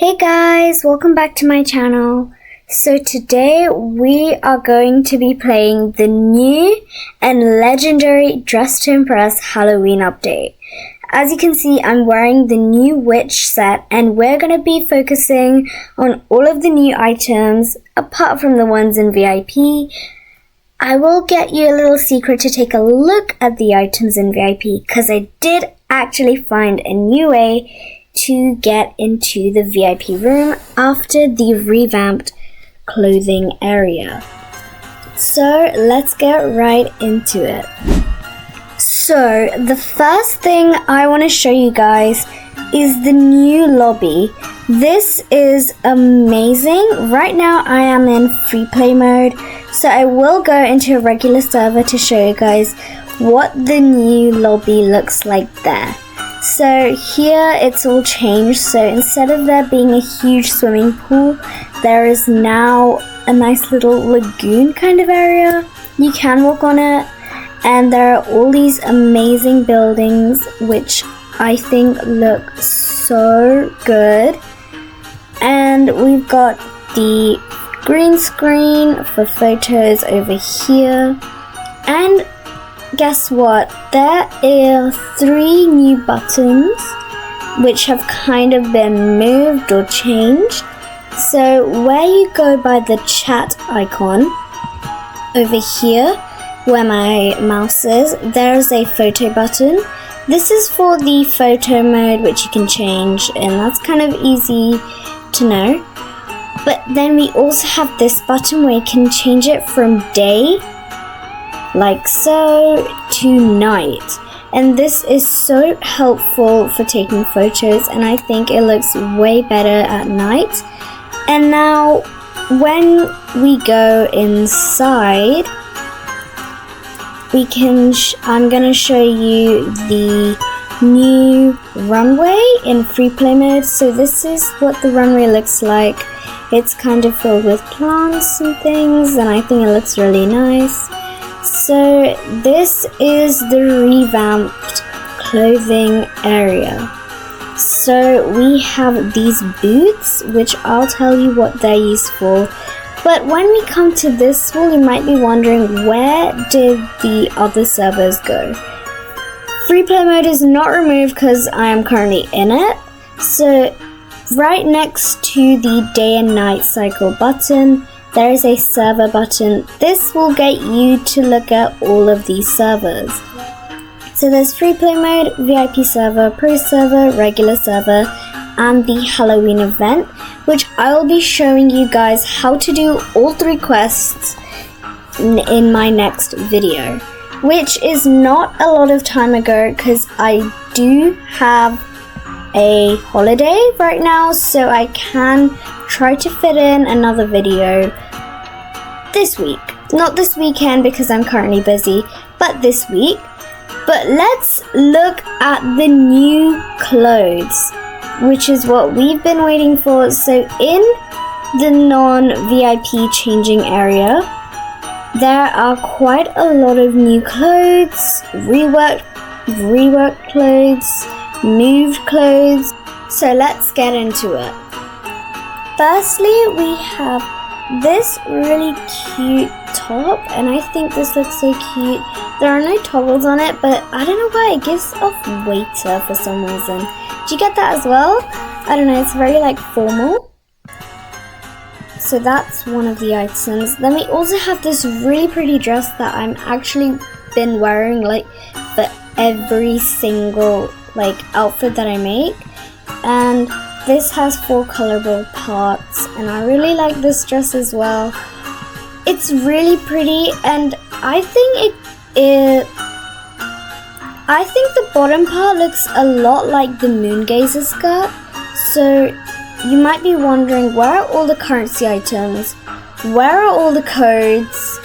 Hey guys, welcome back to my channel. So today we are going to be playing the new and legendary Dress to Impress Halloween update. As you can see, I'm wearing the new witch set and we're going to be focusing on all of the new items apart from the ones in VIP. I will get you a little secret to take a look at the items in VIP because I did actually find a new way to get into the VIP room after the revamped clothing area. So let's get right into it. So the first thing I want to show you guys is the new lobby. This is amazing. Right now I am in free play mode, so I will go into a regular server to show you guys what the new lobby looks like there. So here it's all changed, so instead of there being a huge swimming pool, there is now a nice little lagoon kind of area. You can walk on it, and there are all these amazing buildings which I think look so good. And we've got the green screen for photos over here, and guess what? There are 3 new buttons which have kind of been moved or changed. So where you go by the chat icon over here where my mouse is, there's a photo button. This is for the photo mode which you can change, and that's kind of easy to know. But then we also have this button where you can change it from day like so to night, and this is so helpful for taking photos, and I think it looks way better at night. And now when we go inside, we can I'm gonna show you the new runway in free play mode. So this is what the runway looks like. It's kind of filled with plants and things, and I think it looks really nice. So this is the revamped clothing area. So we have these boots, which I'll tell you what they're used for. But when we come to this wall, you might be wondering, where did the other servers go? Free play mode is not removed because I am currently in it. So right next to the day and night cycle button, there is a server button. This will get you to look at all of these servers. So there's free play mode, VIP server, pro server, regular server, and the Halloween event, which I will be showing you guys how to do all 3 quests in my next video, which is not a lot of time ago because I do have a holiday right now, so I can try to fit in another video this week. Not this weekend because I'm currently busy, but this week. But let's look at the new clothes, which is what we've been waiting for. So in the non-VIP changing area, there are quite a lot of new clothes, reworked clothes, moved clothes. So let's get into it. Firstly, we have this really cute top, and I think this looks so cute. There are no toggles on it, but I don't know why it gives off waiter for some reason. Do you get that as well? I don't know, it's very like formal. So that's one of the items. Then we also have this really pretty dress that I'm actually been wearing like for every single like outfit that I make, and this has 4 colorful parts, and I really like this dress as well. It's really pretty, and I think I think the bottom part looks a lot like the Moongazer skirt. So you might be wondering, where are all the currency items? Where are all the codes?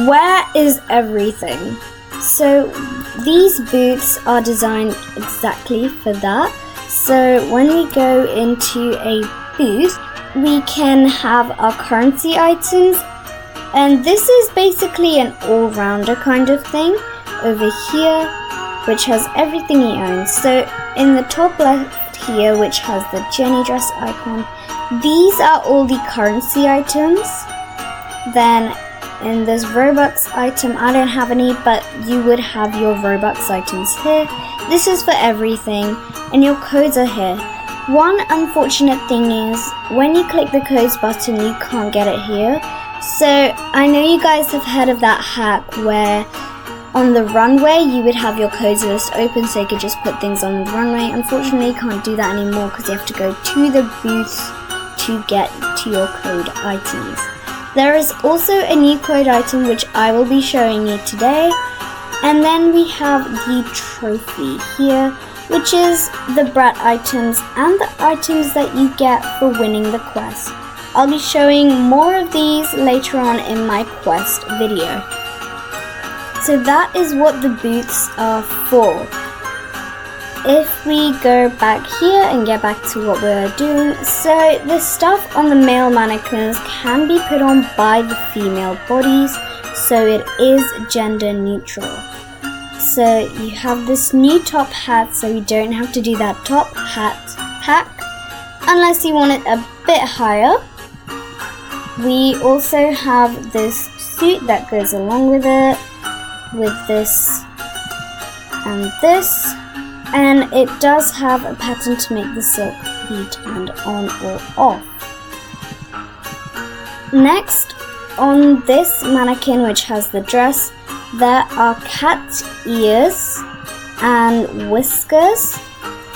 Where is everything? So these boots are designed exactly for that. So when we go into a booth, we can have our currency items, and this is basically an all-rounder kind of thing over here, which has everything he owns. So in the top left here, which has the Jenny dress icon. These are all the currency items. Then in this Robux item, I don't have any, but you would have your Robux items here. This is for everything, and your codes are here. One unfortunate thing is, when you click the codes button, you can't get it here. So I know you guys have heard of that hack where on the runway you would have your codes list open so you could just put things on the runway. Unfortunately, you can't do that anymore because you have to go to the booths to get to your code items. There is also a new code item which I will be showing you today. And then we have the trophy here, which is the brat items and the items that you get for winning the quest. I'll be showing more of these later on in my quest video. So that is what the booths are for. If we go back here and get back to what we're doing, so the stuff on the male mannequins can be put on by the female bodies, so it is gender neutral. So you have this new top hat, so you don't have to do that top hat pack unless you want it a bit higher. We also have this suit that goes along with it, with this and this, and it does have a pattern to make the silk be turned on or off. Next, on this mannequin which has the dress, there are cat ears and whiskers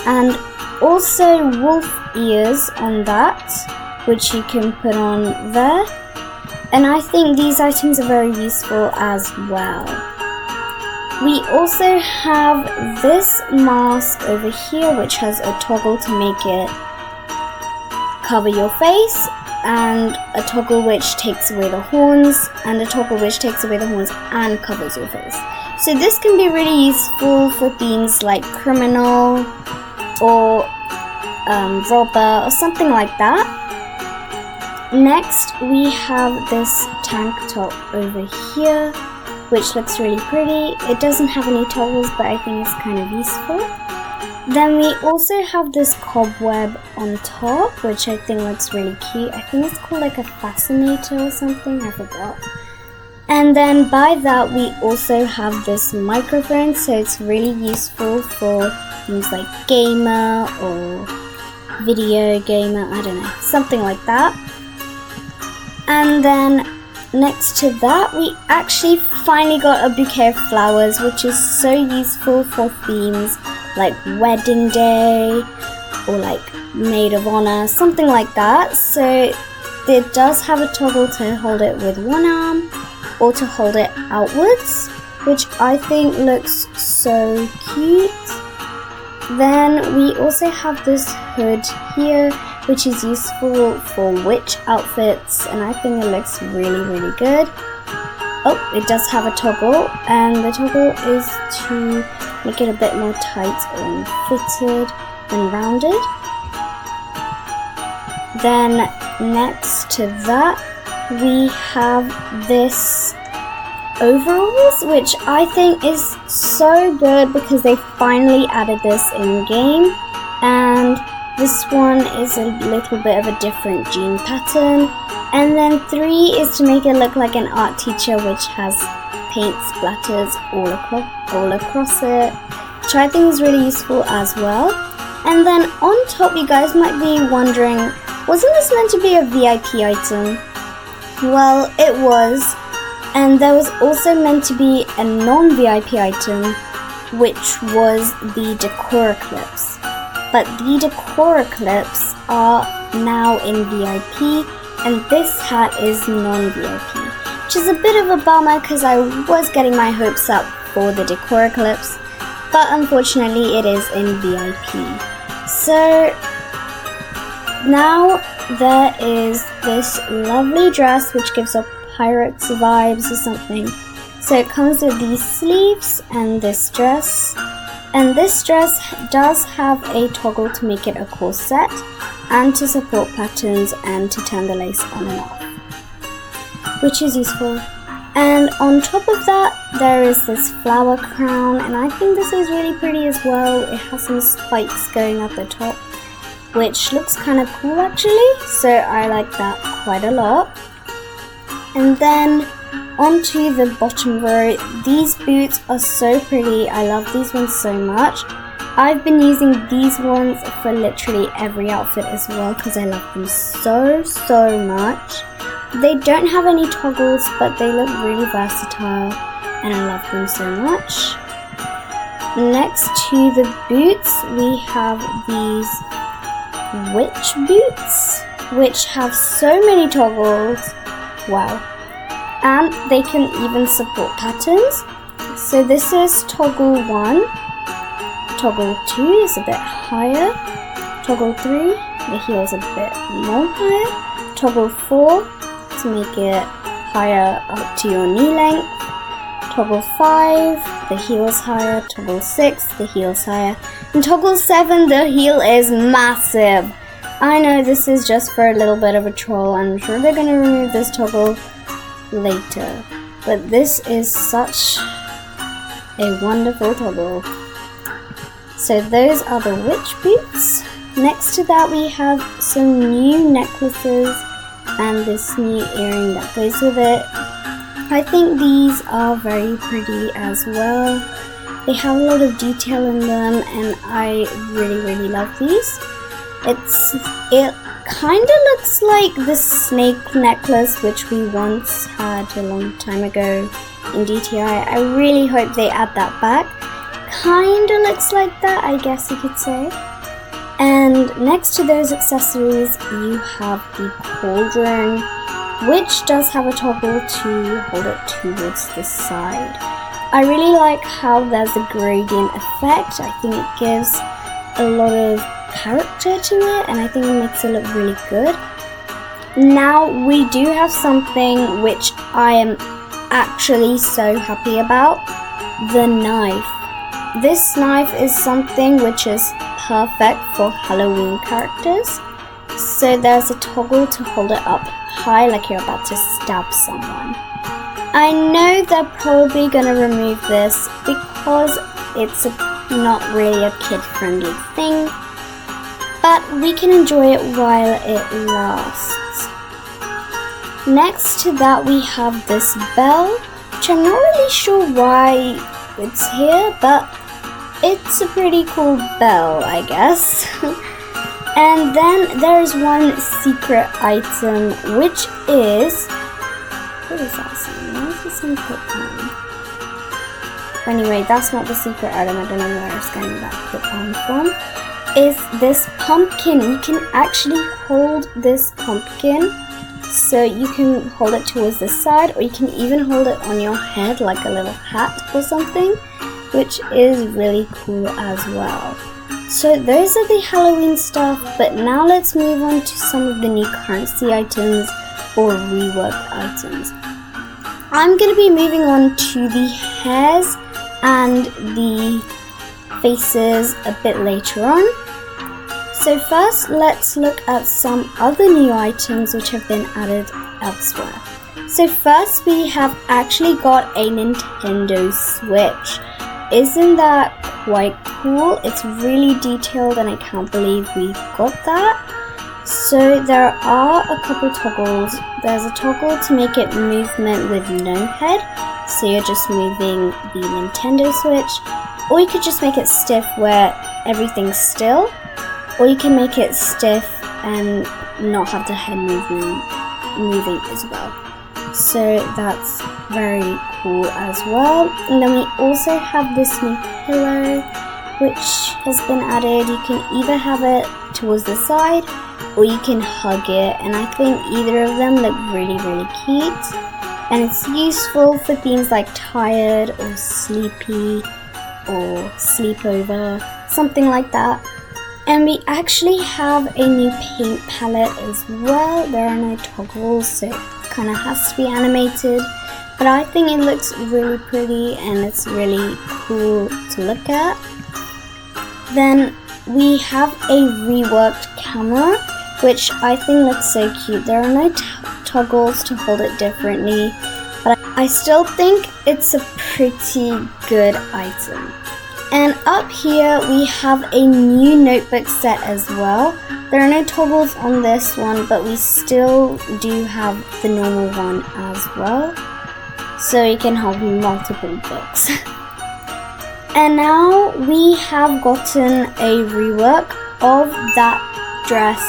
and also wolf ears on that, which you can put on there. And I think these items are very useful as well. We also have this mask over here which has a toggle to make it cover your face, and a toggle which takes away the horns, and a toggle which takes away the horns and covers your face. So this can be really useful for themes like criminal or robber or something like that. Next we have this tank top over here, which looks really pretty. It doesn't have any toggles, but I think it's kind of useful. Then we also have this cobweb on top, which I think looks really cute. I think it's called like a fascinator or something, I forgot. And then by that we also have this microphone, so it's really useful for things like gamer or video gamer, I don't know, something like that. And then next to that, we actually finally got a bouquet of flowers, which is so useful for themes like wedding day or like maid of honor, something like that. So it does have a toggle to hold it with one arm or to hold it outwards, which I think looks so cute. Then we also have this hood here, which is useful for witch outfits, and I think it looks really, really good. Oh, it does have a toggle, and the toggle is to make it a bit more tight and fitted and rounded. Then next to that, we have this overalls, which I think is so good because they finally added this in game, and this one is a little bit of a different jean pattern. And then 3 is to make it look like an art teacher, which has paint splatters all across it, which I think is really useful as well. And then on top, you guys might be wondering, wasn't this meant to be a VIP item? Well, it was. And there was also meant to be a non-VIP item, which was the decor clips. But the decor clips are now in VIP, and this hat is non-VIP, which is a bit of a bummer because I was getting my hopes up for the decor clips, but unfortunately it is in VIP. So now there is this lovely dress which gives off pirates vibes or something. So it comes with these sleeves and this dress. And this dress does have a toggle to make it a corset and to support patterns and to turn the lace on and off, which is useful. And on top of that, there is this flower crown, and I think this is really pretty as well. It has some spikes going up the top, which looks kind of cool actually, so I like that quite a lot. And then onto the bottom row, these boots are so pretty. I love these ones so much. I've been using these ones for literally every outfit as well because I love them so much. They don't have any toggles, but they look really versatile and I love them so much. Next to the boots, we have these witch boots, which have so many toggles. Wow. And they can even support patterns. So this is toggle 1. Toggle 2 is a bit higher. Toggle 3, the heel is a bit more higher. Toggle 4 to make it higher up to your knee length. Toggle 5, the heel is higher. Toggle 6, the heel is higher. And toggle 7, the heel is massive. I know this is just for a little bit of a troll. I'm sure they're going to remove this toggle later. But this is such a wonderful toggle. So those are the witch boots. Next to that we have some new necklaces and this new earring that goes with it. I think these are very pretty as well. They have a lot of detail in them and I really love these. It kind of looks like the snake necklace which we once had a long time ago in DTI. I really hope they add that back. Kinda looks like that, I guess you could say. And next to those accessories, you have the cauldron, which does have a toggle to hold it towards the side. I really like how there's a gradient effect. I think it gives a lot of character to it, and I think it makes it look really good. Now we do have something which I am actually so happy about, the knife. This knife is something which is perfect for Halloween characters. So there's a toggle to hold it up high like you're about to stab someone. I know they're probably gonna remove this because it's not really a kid-friendly thing, but we can enjoy it while it lasts. Next to that we have this bell, which I'm not really sure why it's here, but it's a pretty cool bell, I guess. And then there's one secret item, which is... what is that saying? Why is this in clip on? Anyway, that's not the secret item. I don't know where I was getting that clip on from. Is this pumpkin. You can actually hold this pumpkin. So you can hold it towards the side, or you can even hold it on your head like a little hat or something, which is really cool as well. So those are the Halloween stuff, but now let's move on to some of the new currency items or reworked items. I'm going to be moving on to the hairs and the faces a bit later on. So first, let's look at some other new items which have been added elsewhere. So first, we have actually got a Nintendo Switch. Isn't that quite cool? It's really detailed and I can't believe we got that. So there are a couple toggles. There's a toggle to make it movement with no head. So you're just moving the Nintendo Switch. Or you could just make it stiff where everything's still. Or you can make it stiff and not have the head moving as well. So that's very cool as well. And then we also have this new pillow which has been added. You can either have it towards the side or you can hug it, and I think either of them look really cute. And it's useful for things like tired or sleepy or sleepover, something like that. And we actually have a new paint palette as well. There are no toggles, so it kind of has to be animated. But I think it looks really pretty and it's really cool to look at. Then we have a reworked camera, which I think looks so cute. There are no toggles to hold it differently, but I still think it's a pretty good item. And up here we have a new notebook set as well, There are no toggles on this one, but we still do have the normal one as well, so you can have multiple books. And now we have gotten a rework of that dress,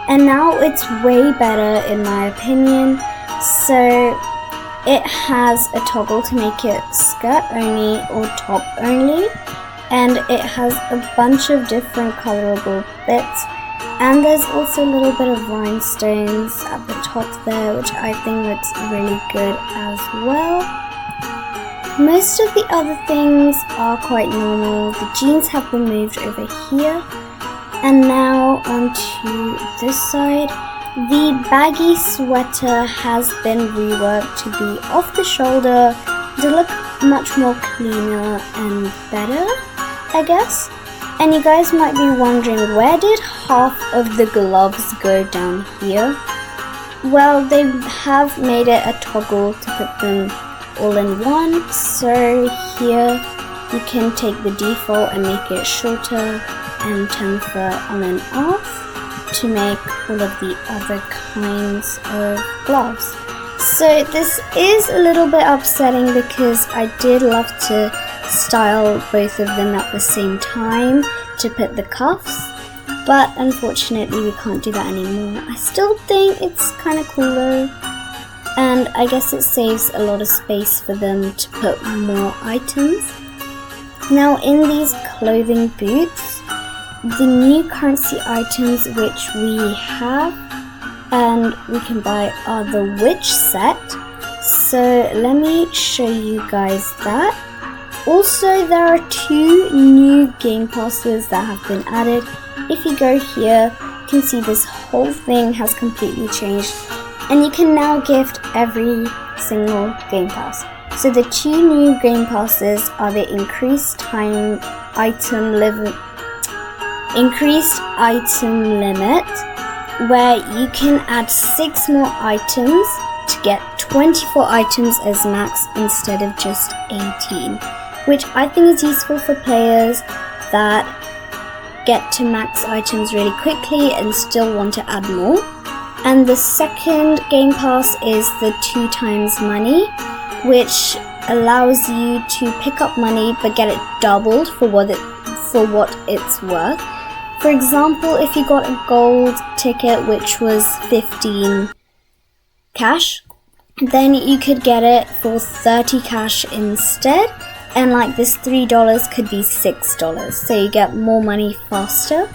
and now it's way better in my opinion. So it has a toggle to make it skirt only or top only, and it has a bunch of different colorable bits, and there's also a little bit of rhinestones at the top there, which I think looks really good as well. Most of the other things are quite normal. The jeans have been moved over here, and now onto this side. The baggy sweater has been reworked to be off the shoulder to look much more cleaner and better, I guess. And you guys might be wondering, where did half of the gloves go down here? Well, they have made it a toggle to put them all in one. So here you can take the default and make it shorter and chamfer on and off to make all of the other kinds of gloves. So this is a little bit upsetting because I did love to style both of them at the same time to put the cuffs, but unfortunately we can't do that anymore. I still think it's kind of cool though, and I guess it saves a lot of space for them to put more items. Now in these clothing boots, the new currency items which we have and we can buy are the witch set. So let me show you guys that. Also, there are 2 new game passes that have been added. If you go here, you can see this whole thing has completely changed, and you can now gift every single game pass. So the 2 new game passes are the increased item limit, where you can add 6 more items to get 24 items as max instead of just 18, which I think is useful for players that get to max items really quickly and still want to add more. And the second game pass is the 2 times money, which allows you to pick up money but get it doubled for what it's worth. For example, if you got a gold ticket which was 15 cash, then you could get it for 30 cash instead, and like this $3 could be $6, so you get more money faster.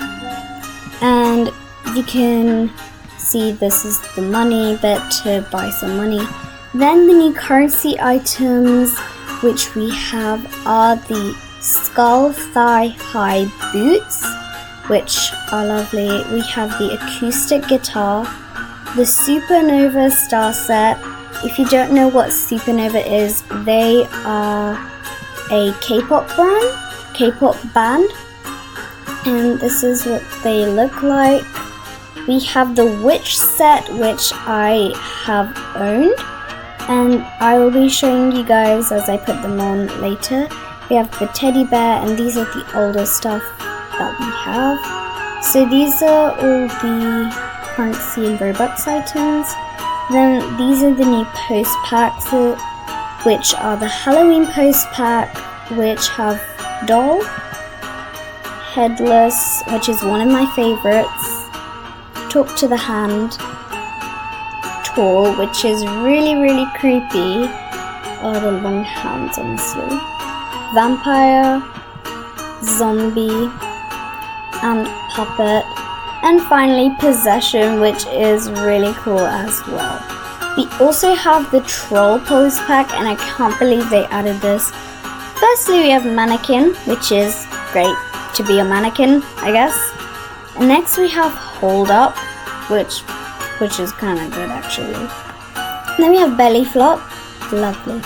And you can see this is the money bit to buy some money. Then the new currency items which we have are the skull thigh high boots, which are lovely. We have the acoustic guitar, the Supernova star set. If you don't know what Supernova is, they are a K-pop band, and this is what they look like. We have the witch set, which I have owned, and I will be showing you guys as I put them on later. We have the teddy bear, and these are the older stuff that we have. So these are all the currency and Robux items. Then these are the new post packs, which are the Halloween post pack, which have doll, headless, which is one of my favorites, talk to the hand, tall, which is really creepy. Oh, the long hands, honestly. Vampire, zombie, and puppet, and finally possession, which is really cool as well. We also have the troll pose pack, and I can't believe they added this. Firstly, we have mannequin, which is great to be a mannequin, I guess. And next we have hold up, which is kind of good actually. And then we have belly flop, lovely.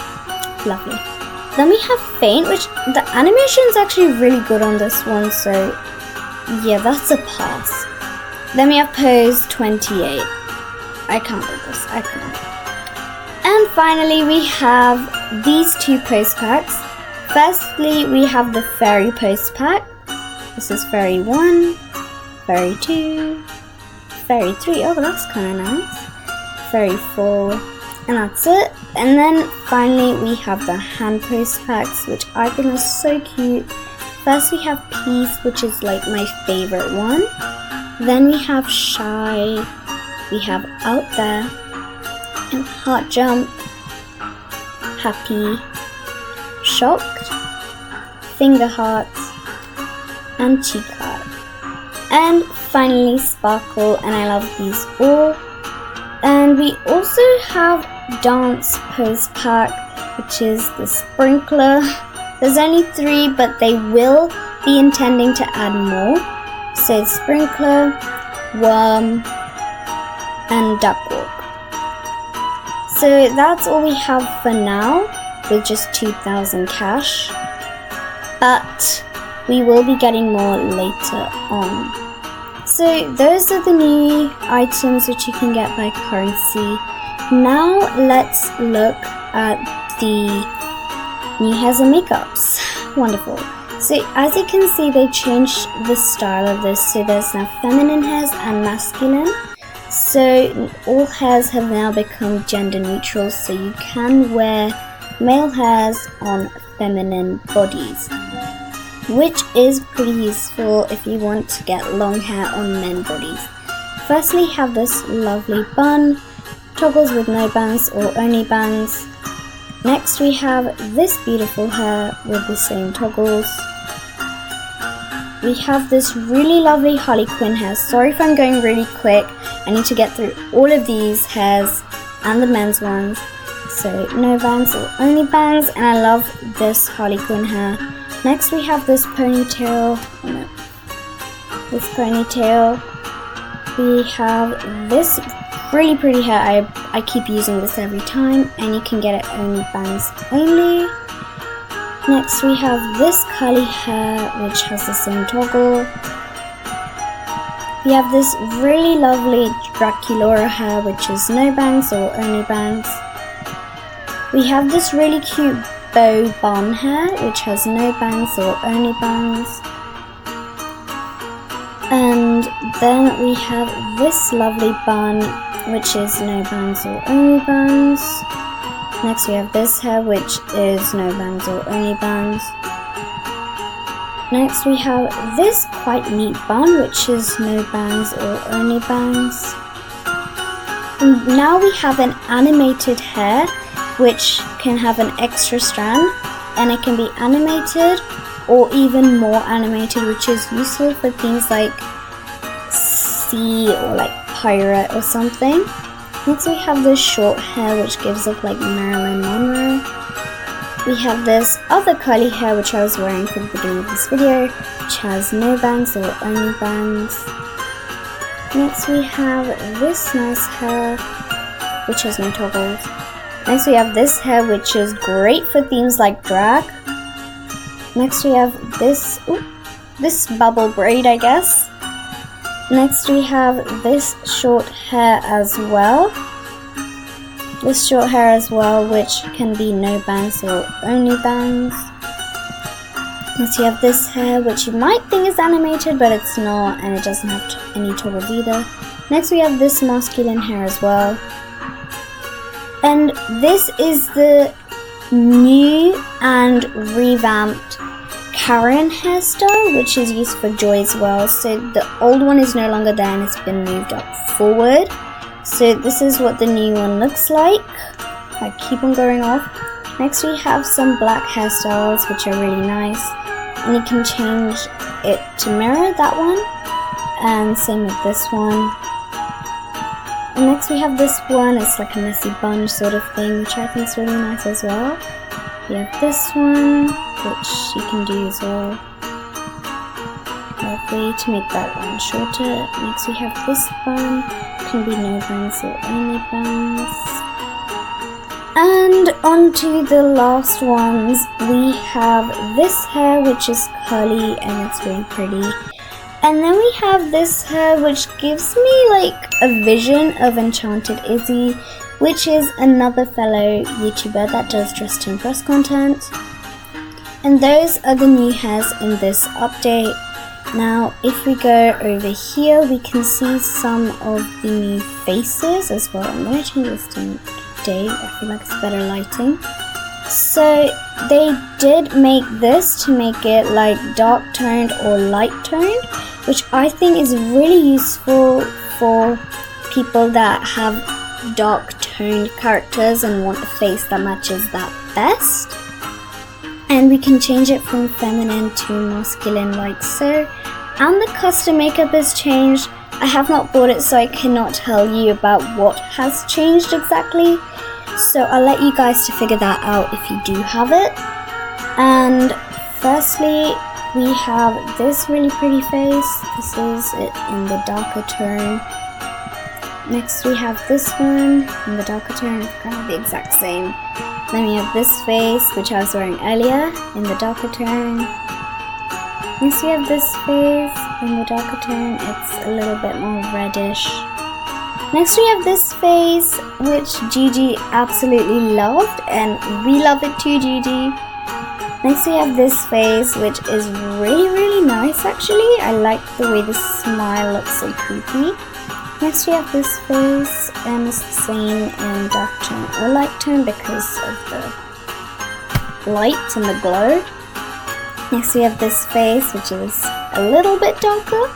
Then we have faint, which the animation is actually really good on this one, so yeah, that's a pass. Then we have pose 28. I can't do this, I can't. And finally we have these 2 post packs. Firstly, we have the fairy post pack. This is fairy 1, Fairy 2, Fairy 3, oh that's kind of nice, Fairy 4, and that's it. And then finally we have the hand post packs, which I think are so cute. First we have Peace, which is like my favorite one. Then we have Shy, we have Out There, and Heart Jump, Happy, Shocked, Finger Hearts, and Cheek Heart. And finally Sparkle, and I love these all. And we also have Dance Pose Pack, which is the Sprinkler. There's only 3, but they will be intending to add more. So Sprinkler, Worm, and Duck Walk. So that's all we have for now, with just 2,000 cash. But we will be getting more later on. So those are the new items which you can get by currency. Now let's look at the new hairs and makeups. Wonderful. So as you can see, they changed the style of this. So there's now feminine hairs and masculine. So all hairs have now become gender neutral, so you can wear male hairs on feminine bodies, which is pretty useful if you want to get long hair on men bodies. Firstly, have this lovely bun, toggles with no bangs or only bangs. Next we have this beautiful hair with the same toggles. We have this really lovely Harley Quinn hair. Sorry if I'm going really quick. I need to get through all of these hairs and the men's ones. So no bangs or only bangs, and I love this Harley Quinn hair. Next we have this ponytail. We have this really pretty hair. I keep using this every time, and you can get it only bangs only. Next we have this curly hair, which has the same toggle. We have this really lovely Draculaura hair, which is no bangs or only bangs. We have this really cute bow bun hair, which has no bangs or only bangs. And then we have this lovely bun, which is no bangs or only bangs. Next we have this hair, which is no bangs or only bangs. Next we have this quite neat bun, which is no bangs or only bangs. And now we have an animated hair, which can have an extra strand, and it can be animated or even more animated, which is useful for things like sea or like pirate or something. Next we have this short hair, which gives up like Marilyn Monroe. We have this other curly hair, which I was wearing for the beginning of this video, which has no bangs or only bangs. Next we have this nice hair, which has no toggles. Next we have this hair, which is great for themes like drag. Next we have this bubble braid, I guess. Next we have this short hair as well. Which can be no bangs or only bangs. Next we have this hair, which you might think is animated, but it's not, and it doesn't have any toggles either. Next we have this masculine hair as well. And this is the new and revamped Karen hairstyle, which is used for Joy as well. So the old one is no longer there and it's been moved up forward. So this is what the new one looks like. I keep on going off. Next we have some black hairstyles, which are really nice, and you can change it to mirror that one, and same with this one. And next we have this one. It's like a messy bun sort of thing, which I think is really nice as well. We have this one, which you can do as well. Lovely, to make that one shorter. Next we have this bun. Can be no bangs or only bangs. And on to the last ones. We have this hair, which is curly and it's really pretty. And then we have this hair, which gives me like a vision of Enchanted Izzy, which is another fellow YouTuber that does Dress to Impress content. And those are the new hairs in this update. Now, if we go over here, we can see some of the new faces as well. I'm going to change this to day. I feel like it's better lighting. So they did make this to make it like dark toned or light toned, which I think is really useful for people that have dark toned characters and want a face that matches that best. And we can change it from feminine to masculine like so. And the custom makeup is changed. I have not bought it, so I cannot tell you about what has changed exactly. So I'll let you guys to figure that out if you do have it. And firstly, we have this really pretty face. This is it in the darker tone. Next we have this one in the darker tone, kind of the exact same. Then we have this face, which I was wearing earlier, in the darker tone. Next we have this face in the darker tone, it's a little bit more reddish. Next we have this face, which Gigi absolutely loved, and we love it too, Gigi. Next we have this face, which is really nice actually. I like the way the smile looks so creepy. Next we have this face, and it's the same in dark tone or light tone because of the light and the glow. Next we have this face, which is a little bit darker.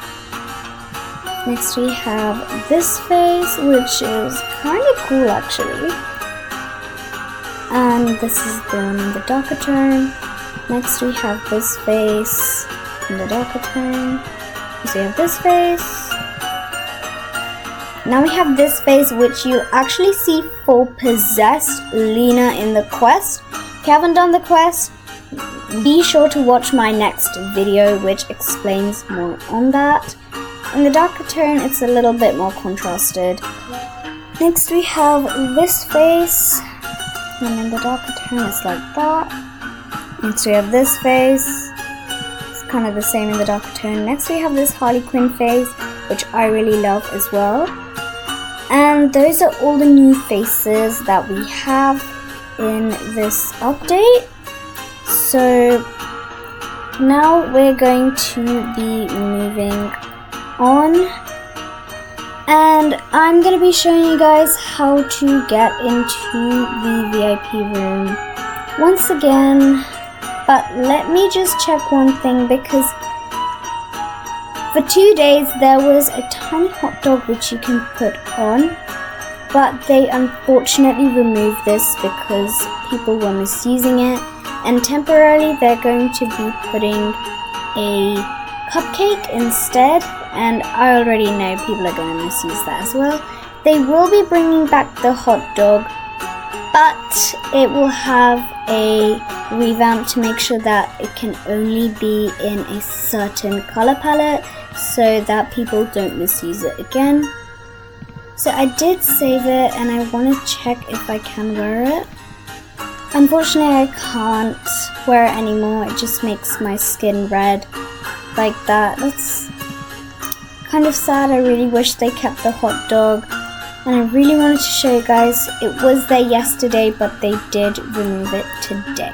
Next we have this face, which is kind of cool actually. And this is the one in the darker tone. Next we have this face in the darker tone. Next we have this face. Now we have this face, which you actually see for possessed Lena in the quest. If you haven't done the quest, be sure to watch my next video, which explains more on that. In the darker tone, it's a little bit more contrasted. Next we have this face, and in the darker tone it's like that. Next we have this face, it's kind of the same in the darker tone. Next we have this Harley Quinn face, which I really love as well. And those are all the new faces that we have in this update. So now we're going to be moving on, and I'm going to be showing you guys how to get into the VIP room once again. But let me just check one thing, because for 2 days there was a tiny hot dog which you can put on, but they unfortunately removed this because people were misusing it, and temporarily they're going to be putting a cupcake instead, and I already know people are going to misuse that as well. They will be bringing back the hot dog, but it will have a revamp to make sure that it can only be in a certain color palette so that people don't misuse it again. So I did save it, and I want to check if I can wear it. Unfortunately, I can't wear it anymore. It just makes my skin red like that. That's kind of sad. I really wish they kept the hot dog, and I really wanted to show you guys. It was there yesterday, but they did remove it today.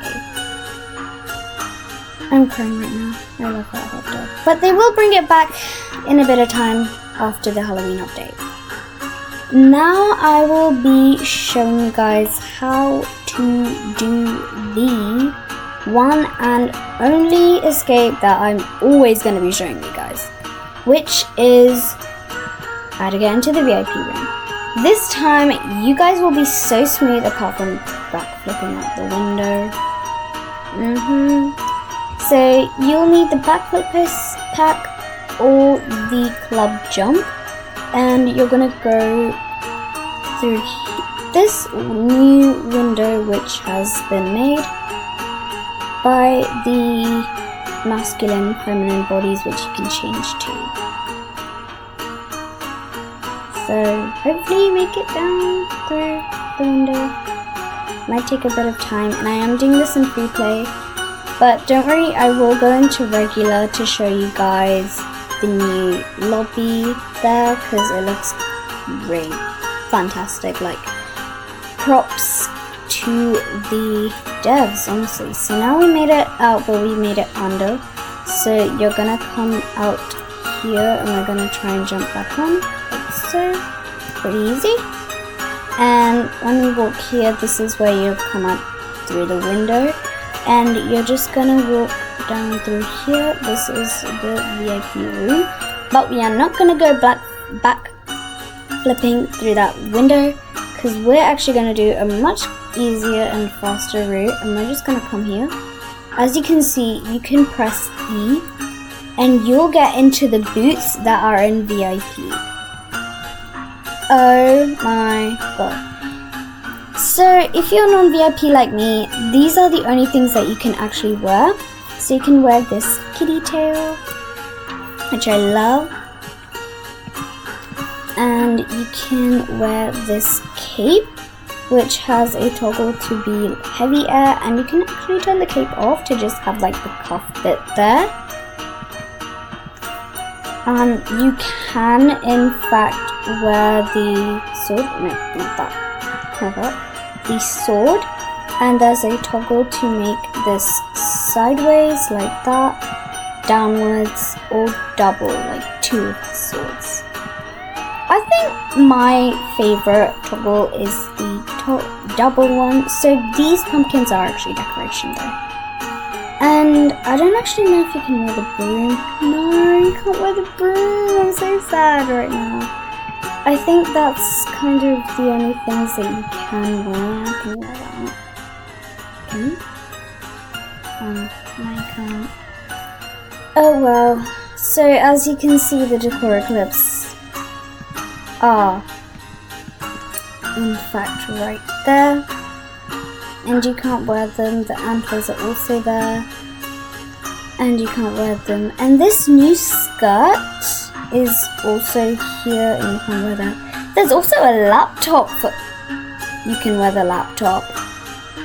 I'm crying right now. I love that hot dog. But they will bring it back in a bit of time after the Halloween update. Now I will be showing you guys how to do the one and only escape that I'm always going to be showing you guys, which is how to get into the VIP room. This time you guys will be so smooth, apart from back flipping out the window. So you'll need the backflip pack or the club jump, and you're gonna go through this new window which has been made by the masculine, feminine bodies, which you can change to. So hopefully you make it down through the window. Might take a bit of time, and I am doing this in free play, but don't worry, I will go into regular to show you guys the new lobby there, because it looks great, fantastic. Like, props to the devs, honestly. So now we made it out, but we made it under. So you're gonna come out here and we're gonna try and jump back on, like so. Pretty easy. And when we walk here, this is where you come up through the window, and you're just gonna walk down through here. This is the VIP room, but we are not gonna go back flipping through that window, because we're actually gonna do a much easier and faster route, and we're just gonna come here. As you can see, you can press E and you'll get into the boots that are in VIP. Oh my god. So if you're non-VIP like me, these are the only things that you can actually wear. So you can wear this kitty tail, which I love. And you can wear this cape, which has a toggle to be heavy air, and you can actually turn the cape off to just have like the cuff bit there. You can in fact wear the sword, no, not that, the sword, and there's a toggle to make this sideways like that, downwards, or double, like 2 of the swords. I think my favorite toggle is the double one. So these pumpkins are actually decoration though. And I don't actually know if you can wear the broom. No, you can't wear the broom. I'm so sad right now. I think that's kind of the only things that you can wear. Can you wear that? Can you? No, I can't. Oh well. So as you can see, the decor clips are in fact right there, and you can't wear them. The antlers are also there, and you can't wear them. And this new skirt is also here, and you can't wear that. There's also a laptop for you can wear the laptop.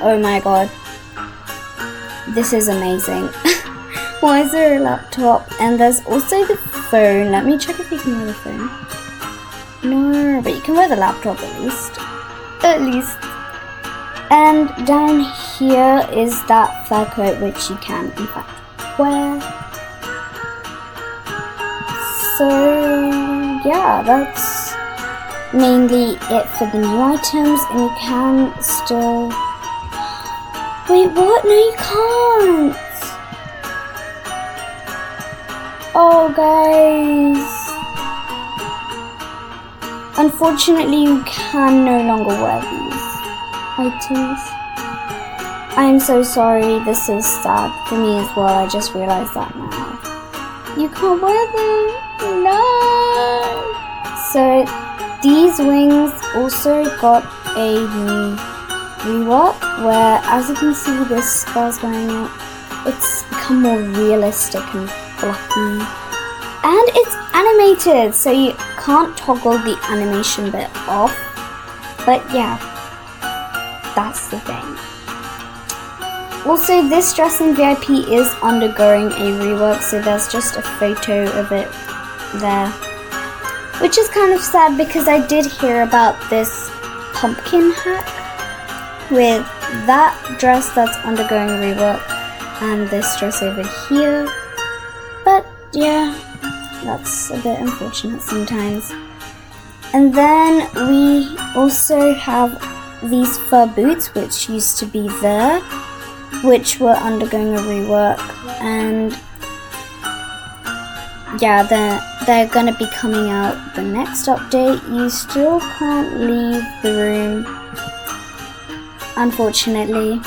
Oh my god, this is amazing. Why is there a laptop? And there's also the phone. Let me check if you can wear the phone. No, but you can wear the laptop at least. At least. And down here is that fur coat, which you can in fact wear. So yeah, that's mainly it for the new items, and you can still... Wait, what? No, you can't! Oh, guys. Unfortunately, you can no longer wear these items. I am so sorry, this is sad for me as well, I just realized that now. You can't wear them, no! So, these wings also got a new rework, where as you can see this spell's going out, it's become more realistic and fluffy. And it's animated, so you can't toggle the animation bit off. But yeah, that's the thing. Also, this dress in VIP is undergoing a rework, so there's just a photo of it there. Which is kind of sad because I did hear about this pumpkin hack with that dress that's undergoing rework and this dress over here. But yeah, that's a bit unfortunate sometimes. And then we also have these fur boots, which used to be there, which were undergoing a rework, and yeah, they're gonna be coming out the next update. You still can't leave the room, unfortunately.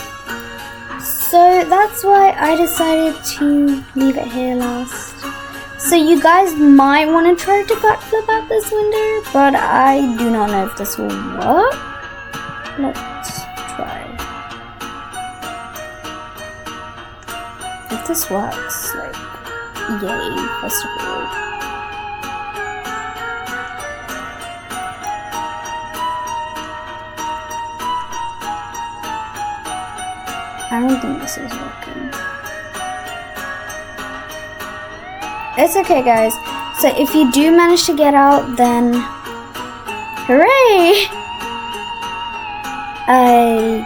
So that's why I decided to leave it here last. So you guys might want to try to backflip out this window, but I do not know if this will work. Let's try. If this works, like, yay, first of all. I don't think this is working. It's okay, guys. So if you do manage to get out, then hooray! I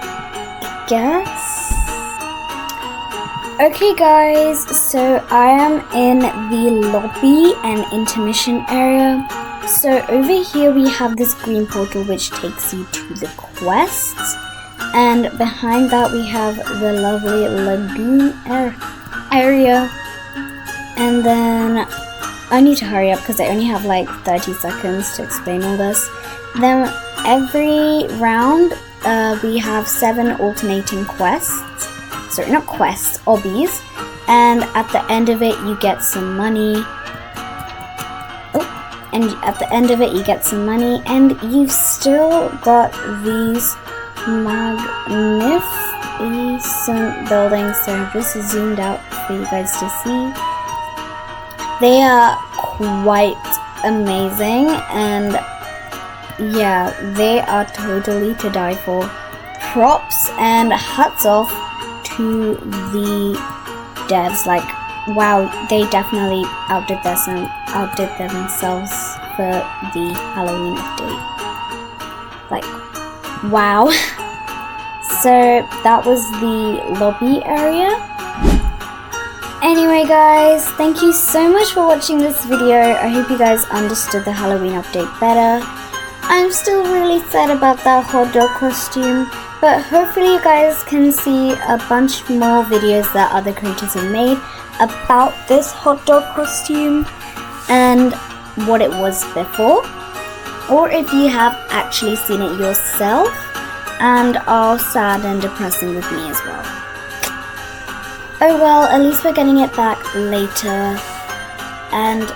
guess. Okay guys, so I am in the lobby and intermission area. So over here we have this green portal which takes you to the quests, and behind that we have the lovely lagoon area. And then I need to hurry up because I only have like 30 seconds to explain all this. Then every round we have 7 alternating quests. Sorry, not quests, obbies. And at the end of it you get some money. And at the end of it you get some money, and you've still got these magnificent buildings. So I've just zoomed out for you guys to see. They are quite amazing, and yeah, they are totally to die for. Props and hats off to the devs. Like, wow, they definitely outdid themselves for the Halloween update. Like, wow. So that was the lobby area. Anyway guys, thank you so much for watching this video. I hope you guys understood the Halloween update better. I'm still really sad about that hot dog costume, but hopefully you guys can see a bunch more videos that other creators have made about this hot dog costume and what it was before, or if you have actually seen it yourself and are sad and depressing with me as well. Oh well, at least we're getting it back later, and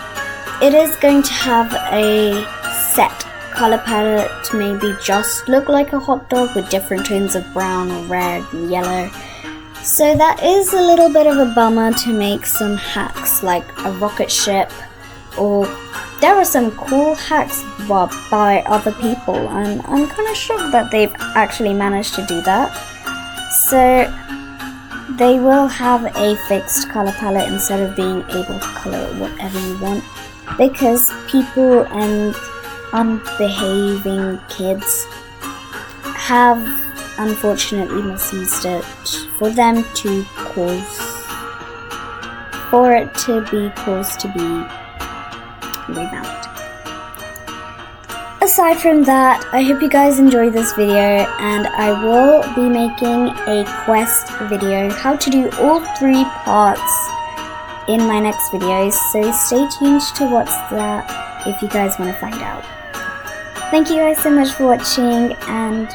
it is going to have a set color palette to maybe just look like a hot dog with different tones of brown or red and yellow. So that is a little bit of a bummer to make some hacks like a rocket ship, or there are some cool hacks by other people, and I'm kind of shocked that they've actually managed to do that. So they will have a fixed color palette instead of being able to color it whatever you want, because people and unbehaving kids have unfortunately misused it for it to be revamped. Aside from that, I hope you guys enjoyed this video, and I will be making a quest video, how to do all 3 parts, in my next videos, so stay tuned to watch that if you guys want to find out. Thank you guys so much for watching, and